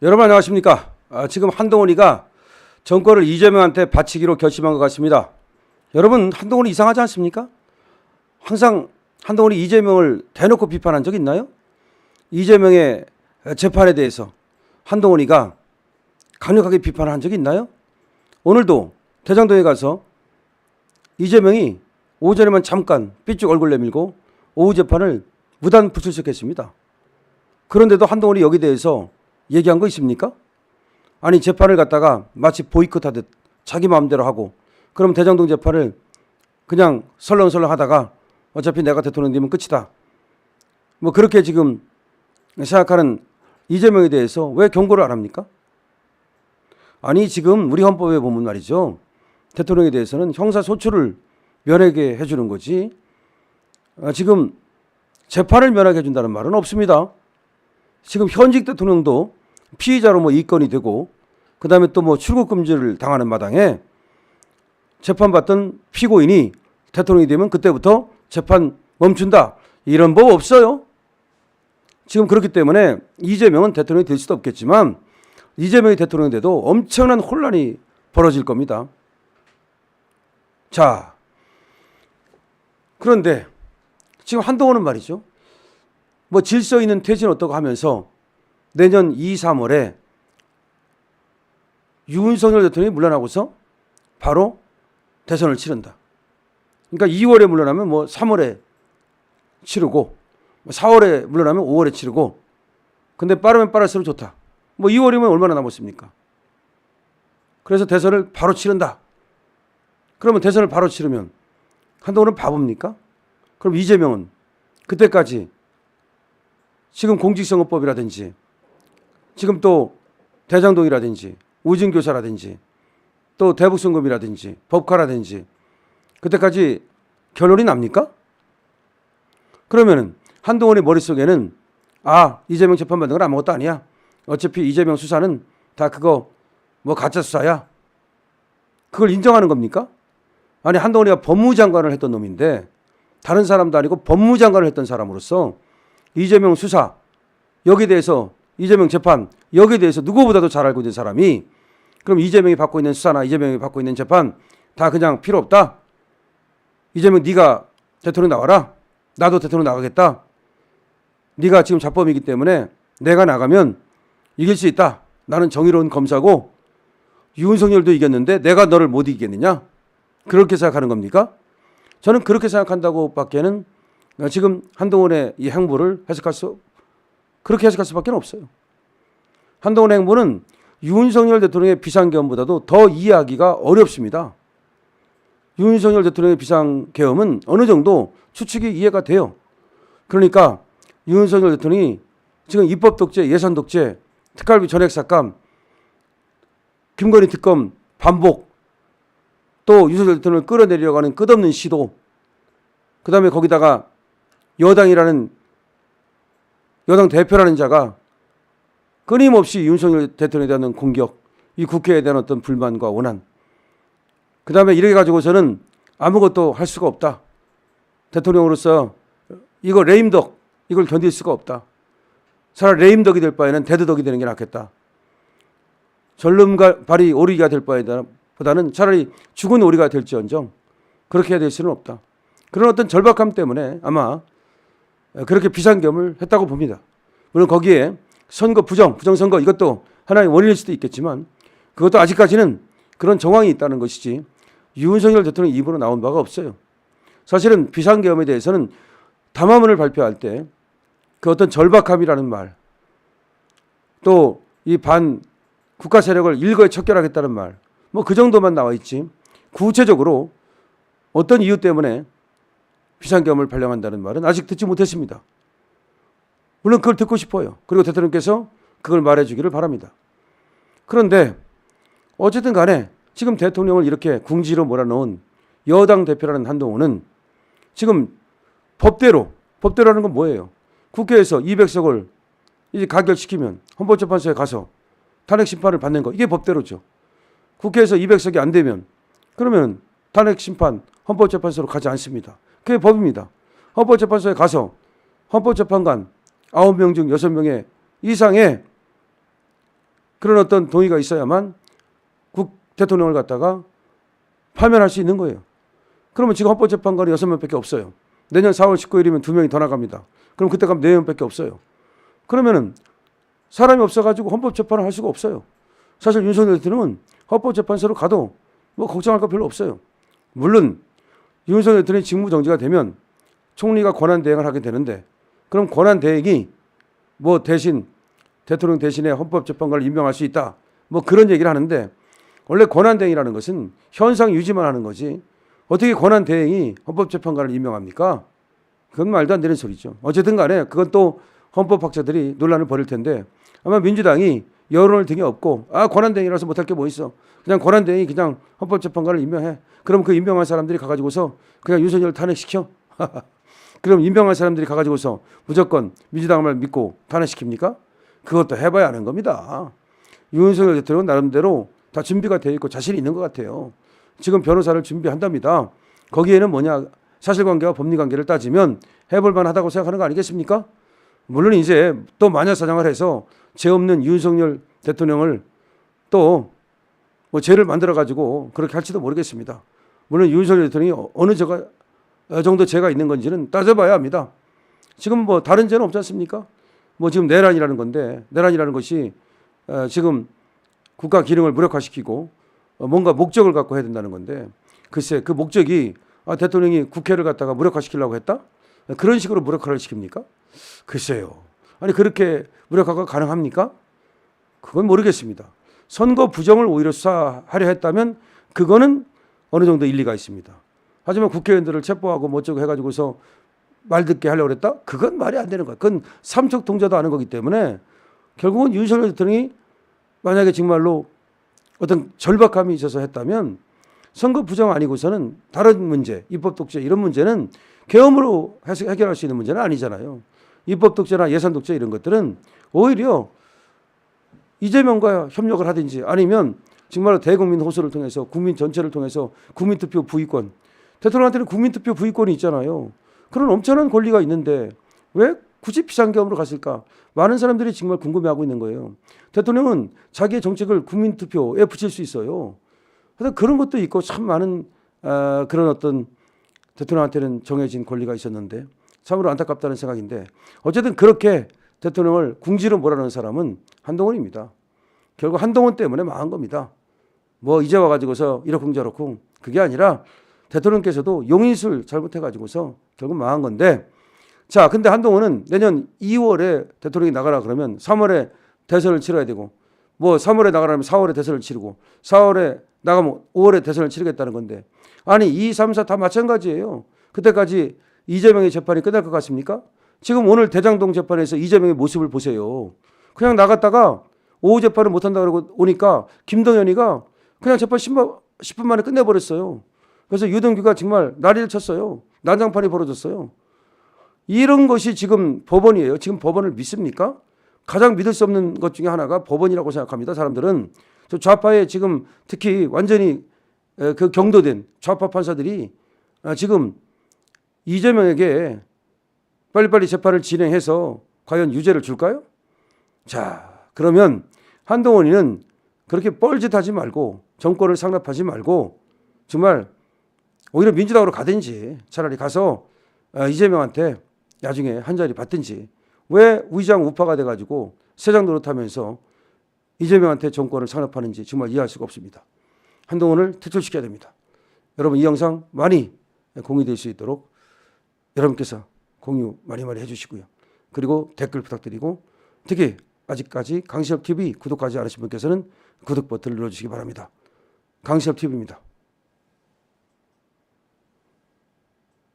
여러분 안녕하십니까? 지금 한동훈이가 정권을 이재명한테 바치기로 결심한 것 같습니다. 여러분 한동훈이 이상하지 않습니까? 항상 한동훈이 이재명을 대놓고 비판한 적 있나요? 이재명의 재판에 대해서 한동훈이가 강력하게 비판을 한 적이 있나요? 오늘도 대장동에 가서 이재명이 오전에만 잠깐 삐쭉 얼굴 내밀고 오후 재판을 무단 불출석했습니다. 그런데도 한동훈이 여기 대해서 얘기한 거 있습니까? 아니 재판을 갖다가 마치 보이콧하듯 자기 마음대로 하고 그럼 대장동 재판을 그냥 설렁설렁 하다가 어차피 내가 대통령 되면 끝이다. 뭐 그렇게 지금 생각하는 이재명에 대해서 왜 경고를 안 합니까? 아니 지금 우리 헌법에 보면 말이죠. 대통령에 대해서는 형사소추를 면하게 해주는 거지. 지금 재판을 면하게 해준다는 말은 없습니다. 지금 현직 대통령도 피의자로 뭐 입건이 되고 그다음에 또 뭐 출국 금지를 당하는 마당에 재판받던 피고인이 대통령이 되면 그때부터 재판 멈춘다. 이런 법 없어요. 지금 그렇기 때문에 이재명은 대통령이 될 수도 없겠지만 이재명이 대통령이 돼도 엄청난 혼란이 벌어질 겁니다. 자, 그런데 지금 한동훈은 말이죠. 뭐 질서 있는 퇴진 어떠고 하면서 내년 2, 3월에 윤석열 대통령이 물러나고서 바로 대선을 치른다. 그러니까 2월에 물러나면 뭐 3월에 치르고 4월에 물러나면 5월에 치르고 근데 빠르면 빠를수록 좋다. 뭐 2월이면 얼마나 남았습니까? 그래서 대선을 바로 치른다. 그러면 대선을 바로 치르면 한동훈은 바보입니까? 그럼 이재명은 그때까지 지금 공직선거법이라든지 지금 또 대장동이라든지 우진교사라든지 또 대북송금이라든지 법카라든지 그때까지 결론이 납니까? 그러면은 한동훈의 머릿속에는 이재명 재판받는 건 아무것도 아니야. 어차피 이재명 수사는 다 그거 뭐 가짜 수사야. 그걸 인정하는 겁니까? 아니 한동훈이가 법무장관을 했던 놈인데 다른 사람도 아니고 법무장관을 했던 사람으로서 이재명 수사 여기에 대해서 이재명 재판 여기에 대해서 누구보다도 잘 알고 있는 사람이 그럼 이재명이 받고 있는 수사나 이재명이 받고 있는 재판 다 그냥 필요 없다. 이재명 네가 대통령 나와라. 나도 대통령 나가겠다. 네가 지금 자범이기 때문에 내가 나가면 이길 수 있다. 나는 정의로운 검사고 윤석열도 이겼는데 내가 너를 못 이기겠느냐? 그렇게 생각하는 겁니까? 저는 그렇게 생각한다고 밖에는 지금 한동훈의 이 행보를 그렇게 해석할 수밖에 없어요. 한동훈의 행보는 윤석열 대통령의 비상계엄보다도 더 이해하기가 어렵습니다. 윤석열 대통령의 비상계엄은 어느 정도 추측이 이해가 돼요. 그러니까 윤석열 대통령이 지금 입법 독재, 예산 독재, 특활비 전액 삭감, 김건희 특검 반복, 또 윤석열 대통령을 끌어내리려고 하는 끝없는 시도, 그 다음에 거기다가 여당 대표라는 자가 끊임없이 윤석열 대통령에 대한 공격, 이 국회에 대한 어떤 불만과 원한, 그 다음에 이렇게 가지고서는 아무것도 할 수가 없다. 대통령으로서 이거 레임덕, 이걸 견딜 수가 없다. 차라리 레임덕이 될 바에는 데드덕이 되는 게 낫겠다. 절름발이 오리가 될 바보다는 차라리 죽은 오리가 될지언정 그렇게 해야 될 수는 없다. 그런 어떤 절박함 때문에 아마 그렇게 비상계엄을 했다고 봅니다. 물론 거기에 선거 부정선거 이것도 하나의 원인일 수도 있겠지만 그것도 아직까지는 그런 정황이 있다는 것이지 윤석열 대통령 입으로 나온 바가 없어요. 사실은 비상계엄에 대해서는 담화문을 발표할 때 그 어떤 절박함이라는 말, 또 이 반 국가 세력을 일거에 척결하겠다는 말, 뭐 그 정도만 나와 있지 구체적으로 어떤 이유 때문에 비상계엄을 발령한다는 말은 아직 듣지 못했습니다. 물론 그걸 듣고 싶어요. 그리고 대통령께서 그걸 말해주기를 바랍니다. 그런데 어쨌든 간에 지금 대통령을 이렇게 궁지로 몰아넣은 여당 대표라는 한동훈은 지금 법대로라는 건 뭐예요? 국회에서 200석을 이제 가결시키면 헌법재판소에 가서 탄핵 심판을 받는 거 이게 법대로죠. 국회에서 200석이 안 되면 그러면 탄핵 심판 헌법재판소로 가지 않습니다. 그게 법입니다. 헌법재판소에 가서 헌법재판관 9명 중 6명의 이상의 그런 어떤 동의가 있어야만 국 대통령을 갖다가 파면할 수 있는 거예요. 그러면 지금 헌법재판관이 6명밖에 없어요. 내년 4월 19일이면 2명이 더 나갑니다. 그럼 그때 가면 4명밖에 없어요. 그러면은 사람이 없어가지고 헌법재판을 할 수가 없어요. 사실 윤석열 대통령은 헌법재판소로 가도 뭐 걱정할 거 별로 없어요. 물론 윤석열 대통령이 직무정지가 되면 총리가 권한대행을 하게 되는데, 그럼 권한대행이 뭐 대신 대통령 대신에 헌법재판관을 임명할 수 있다, 뭐 그런 얘기를 하는데, 원래 권한대행이라는 것은 현상 유지만 하는 거지 어떻게 권한대행이 헌법재판관을 임명합니까? 그건 말도 안 되는 소리죠. 어쨌든 간에 그건 또 헌법학자들이 논란을 벌일 텐데, 아마 민주당이 여론을 등에 업고 권한대행이라서 못할 게 뭐 있어, 그냥 권한대행이 그냥 헌법재판관을 임명해. 그럼 그 임명한 사람들이 가가지고서 그냥 윤석열을 탄핵시켜? 그럼 임명한 사람들이 가가지고서 무조건 민주당 말 믿고 탄핵시킵니까? 그것도 해봐야 하는 겁니다. 윤석열 대통령은 나름대로 다 준비가 되어 있고 자신이 있는 것 같아요. 지금 변호사를 준비한답니다. 거기에는 뭐냐, 사실관계와 법리관계를 따지면 해볼 만하다고 생각하는 거 아니겠습니까? 물론 이제 또 마녀사냥을 해서 죄 없는 윤석열 대통령을 또 뭐 죄를 만들어 가지고 그렇게 할지도 모르겠습니다. 물론 윤석열 대통령이 어느 정도 죄가 있는 건지는 따져봐야 합니다. 지금 뭐 다른 죄는 없지 않습니까? 뭐 지금 내란이라는 건데, 내란이라는 것이 지금 국가 기능을 무력화시키고 뭔가 목적을 갖고 해야 된다는 건데, 글쎄 그 목적이 대통령이 국회를 갖다가 무력화시키려고 했다? 그런 식으로 무력화를 시킵니까? 글쎄요. 아니 그렇게 무력화가 가능합니까? 그건 모르겠습니다. 선거 부정을 오히려 수사하려 했다면 그거는 어느 정도 일리가 있습니다. 하지만 국회의원들을 체포하고 뭐 어쩌고 해가지고서 말 듣게 하려고 했다? 그건 말이 안 되는 거야. 그건 삼척 동자도 아는 거기 때문에 결국은 윤석열 대통령이 만약에 정말로 어떤 절박함이 있어서 했다면 선거 부정 아니고서는 다른 문제, 입법 독재 이런 문제는 계엄으로 해결할 수 있는 문제는 아니잖아요. 입법 독재나 예산 독재 이런 것들은 오히려 이재명과 협력을 하든지 아니면 정말로 대국민 호소를 통해서 국민 전체를 통해서 국민투표 부의권, 대통령한테는 국민투표 부의권이 있잖아요. 그런 엄청난 권리가 있는데 왜 굳이 비상계엄으로 갔을까? 많은 사람들이 정말 궁금해하고 있는 거예요. 대통령은 자기의 정책을 국민투표에 붙일 수 있어요. 그래서 그런 것도 있고 참 많은 그런 어떤 대통령한테는 정해진 권리가 있었는데 참으로 안타깝다는 생각인데, 어쨌든 그렇게 대통령을 궁지로 몰아넣은 사람은 한동훈입니다. 결국 한동훈 때문에 망한 겁니다. 뭐 이제 와가지고서 이러쿵저러쿵 그게 아니라 대통령께서도 용인술 잘못해가지고서 결국 망한 건데, 자 근데 한동훈은 내년 2월에 대통령이 나가라 그러면 3월에 대선을 치러야 되고, 뭐 3월에 나가라면 4월에 대선을 치르고 4월에 나가면 5월에 대선을 치르겠다는 건데, 아니 2, 3, 4 다 마찬가지예요. 그때까지 이재명의 재판이 끝날 것 같습니까? 지금 오늘 대장동 재판에서 이재명의 모습을 보세요. 그냥 나갔다가 오후 재판을 못한다 그러고 오니까 김동연이가 그냥 재판 10분 만에 끝내버렸어요. 그래서 유동규가 정말 난리를 쳤어요. 난장판이 벌어졌어요. 이런 것이 지금 법원이에요. 지금 법원을 믿습니까? 가장 믿을 수 없는 것 중에 하나가 법원이라고 생각합니다. 사람들은 저 좌파에 지금 특히 완전히 그 경도된 좌파 판사들이 지금 이재명에게 빨리빨리 재판을 진행해서 과연 유죄를 줄까요? 자, 그러면 한동훈이는 그렇게 뻘짓하지 말고 정권을 상납하지 말고 정말 오히려 민주당으로 가든지 차라리 가서 이재명한테 나중에 한 자리 받든지, 왜 위장 우파가 돼가지고 세장 노릇하면서 이재명한테 정권을 상납하는지 정말 이해할 수가 없습니다. 한동훈을 퇴출시켜야 됩니다. 여러분 이 영상 많이 공유될 수 있도록 여러분께서 공유 많이 해주시고요. 그리고 댓글 부탁드리고, 특히 아직까지 강시엽TV 구독하지 않으신 분께서는 구독 버튼을 눌러주시기 바랍니다. 강시엽TV입니다.